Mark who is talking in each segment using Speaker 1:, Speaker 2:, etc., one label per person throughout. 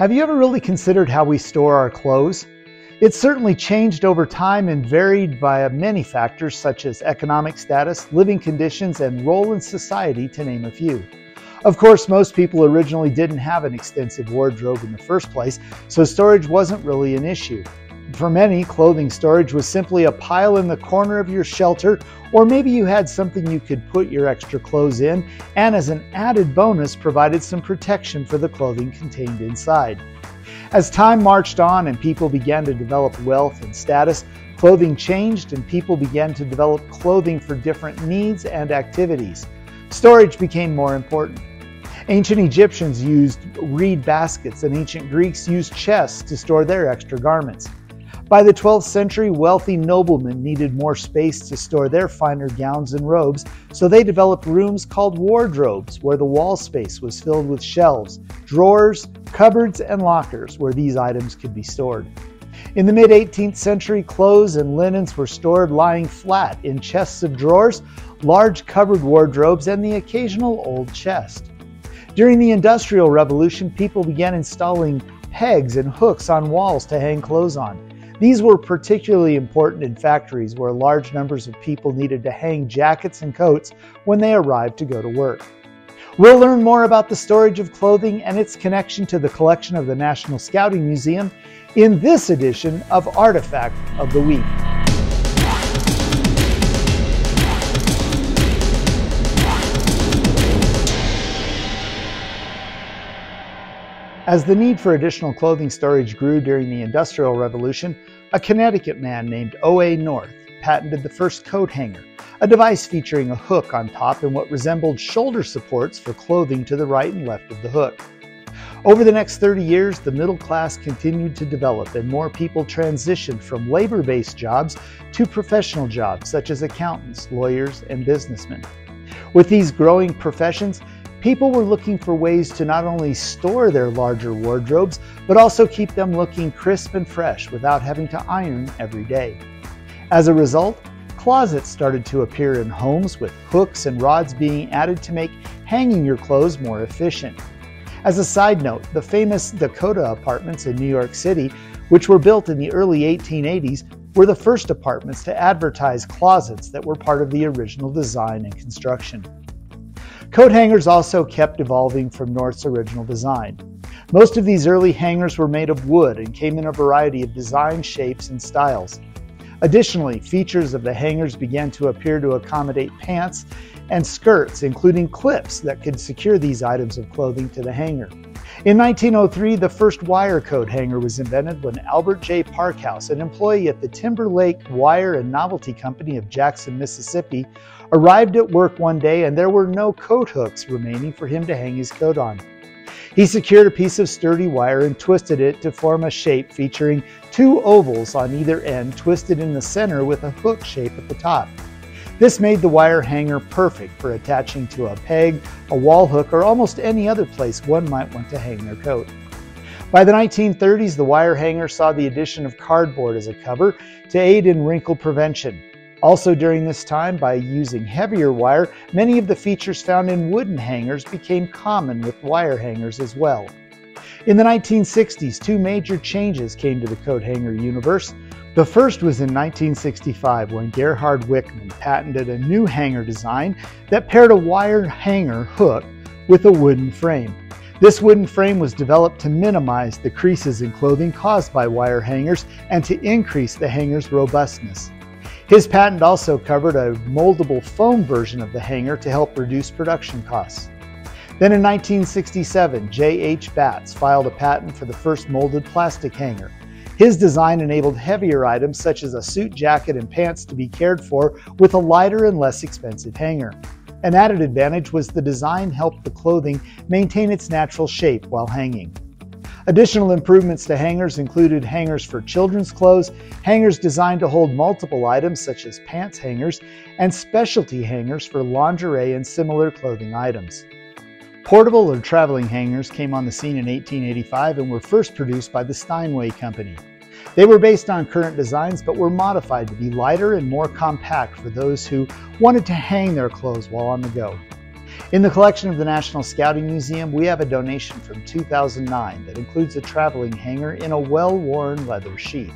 Speaker 1: Have you ever really considered how we store our clothes? It's certainly changed over time and varied by many factors such as economic status, living conditions, and role in society, to name a few. Of course, most people originally didn't have an extensive wardrobe in the first place, so storage wasn't really an issue. For many, clothing storage was simply a pile in the corner of your shelter, or maybe you had something you could put your extra clothes in, and as an added bonus, provided some protection for the clothing contained inside. As time marched on and people began to develop wealth and status, clothing changed and people began to develop clothing for different needs and activities. Storage became more important. Ancient Egyptians used reed baskets and ancient Greeks used chests to store their extra garments. By the 12th century, wealthy noblemen needed more space to store their finer gowns and robes, so they developed rooms called wardrobes, where the wall space was filled with shelves, drawers, cupboards, and lockers where these items could be stored. In the mid-18th century, clothes and linens were stored lying flat in chests of drawers, large cupboard wardrobes, and the occasional old chest. During the Industrial Revolution, people began installing pegs and hooks on walls to hang clothes on. These were particularly important in factories where large numbers of people needed to hang jackets and coats when they arrived to go to work. We'll learn more about the storage of clothing and its connection to the collection of the National Scouting Museum in this edition of Artifact of the Week. As the need for additional clothing storage grew during the Industrial Revolution, a Connecticut man named O.A. North patented the first coat hanger, a device featuring a hook on top and what resembled shoulder supports for clothing to the right and left of the hook. Over the next 30 years, the middle class continued to develop and more people transitioned from labor-based jobs to professional jobs such as accountants, lawyers, and businessmen. With these growing professions, people were looking for ways to not only store their larger wardrobes, but also keep them looking crisp and fresh without having to iron every day. As a result, closets started to appear in homes with hooks and rods being added to make hanging your clothes more efficient. As a side note, the famous Dakota apartments in New York City, which were built in the early 1880s, were the first apartments to advertise closets that were part of the original design and construction. Coat hangers also kept evolving from North's original design. Most of these early hangers were made of wood and came in a variety of design shapes and styles. Additionally, features of the hangers began to appear to accommodate pants and skirts, including clips that could secure these items of clothing to the hanger. In 1903, the first wire coat hanger was invented when Albert J. Parkhouse, an employee at the Timber Lake Wire and Novelty Company of Jackson, Mississippi, arrived at work one day and there were no coat hooks remaining for him to hang his coat on. He secured a piece of sturdy wire and twisted it to form a shape featuring two ovals on either end twisted in the center with a hook shape at the top. This made the wire hanger perfect for attaching to a peg, a wall hook, or almost any other place one might want to hang their coat. By the 1930s, the wire hanger saw the addition of cardboard as a cover to aid in wrinkle prevention. Also during this time, by using heavier wire, many of the features found in wooden hangers became common with wire hangers as well. In the 1960s, two major changes came to the coat hanger universe. The first was in 1965 when Gerhard Wickman patented a new hanger design that paired a wire hanger hook with a wooden frame. This wooden frame was developed to minimize the creases in clothing caused by wire hangers and to increase the hanger's robustness. His patent also covered a moldable foam version of the hanger to help reduce production costs. Then in 1967, J.H. Batts filed a patent for the first molded plastic hanger. His design enabled heavier items such as a suit jacket and pants to be cared for with a lighter and less expensive hanger. An added advantage was the design helped the clothing maintain its natural shape while hanging. Additional improvements to hangers included hangers for children's clothes, hangers designed to hold multiple items such as pants hangers, and specialty hangers for lingerie and similar clothing items. Portable or traveling hangers came on the scene in 1885 and were first produced by the Steinway Company. They were based on current designs but were modified to be lighter and more compact for those who wanted to hang their clothes while on the go. In the collection of the National Scouting Museum, we have a donation from 2009 that includes a traveling hanger in a well-worn leather sheath.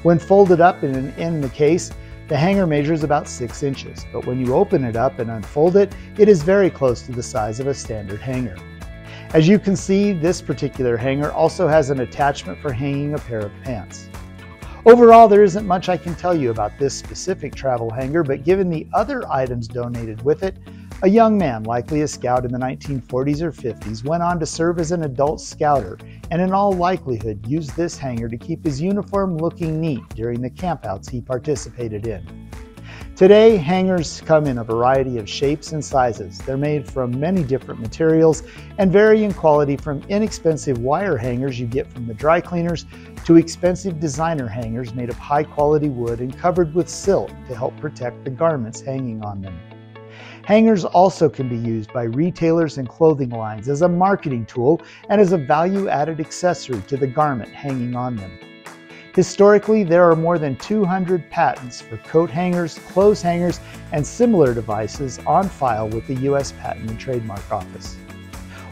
Speaker 1: When folded up in the case, the hanger measures about 6 inches, but when you open it up and unfold it, it is very close to the size of a standard hanger. As you can see, this particular hanger also has an attachment for hanging a pair of pants. Overall, there isn't much I can tell you about this specific travel hanger, but given the other items donated with it, a young man, likely a scout in the 1940s or 50s, went on to serve as an adult scouter and in all likelihood used this hanger to keep his uniform looking neat during the campouts he participated in. Today, hangers come in a variety of shapes and sizes. They're made from many different materials and vary in quality from inexpensive wire hangers you get from the dry cleaners to expensive designer hangers made of high quality wood and covered with silk to help protect the garments hanging on them. Hangers also can be used by retailers and clothing lines as a marketing tool and as a value-added accessory to the garment hanging on them. Historically, there are more than 200 patents for coat hangers, clothes hangers, and similar devices on file with the U.S. Patent and Trademark Office.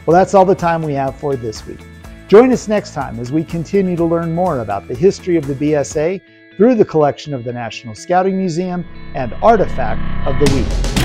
Speaker 1: Well, that's all the time we have for this week. Join us next time as we continue to learn more about the history of the BSA through the collection of the National Scouting Museum and Artifact of the Week.